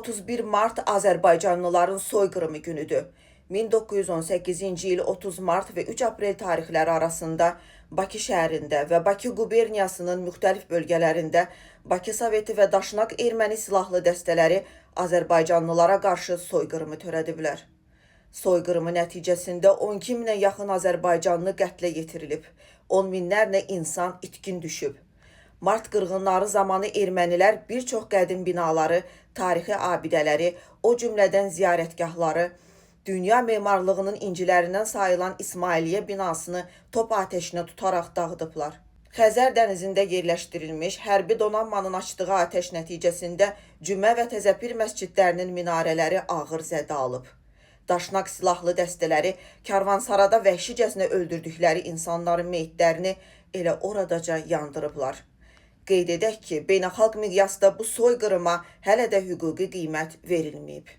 31 Mart Azərbaycanlıların soyqırımı günüdür. 1918-ci il 30 mart və 3 aprel tarixləri arasında Bakı şəhərində və Bakı quberniyasının müxtəlif bölgələrində Bakı Soveti və Daşnak erməni silahlı dəstələri Azərbaycanlılara qarşı soyqırımı törədiblər. Soyqırımı nəticəsində 12 minə yaxın Azərbaycanlı qətlə yetirilib, 10 minlərlə insan itkin düşüb. Mart qırğınları zamanı ermənilər bir çox qədim binaları, tarixi abidələri, o cümlədən ziyarətgahları, dünya memarlığının incilərindən sayılan İsmailiyyə binasını top atəşinə tutaraq dağıdıblar. Xəzər dənizində yerləşdirilmiş hərbi donanmanın açdığı atəş nəticəsində Cümə və Təzəpir məscidlərinin minarələri ağır zədə alıb. Daşnak silahlı dəstələri karvansarada vəhşicəsinə öldürdükləri insanların meyitlərini elə oradaca yandırıblar. Qeyd edək ki, beynəlxalq miqyasda bu soyqırıma hələ də hüquqi qiymət verilməyib.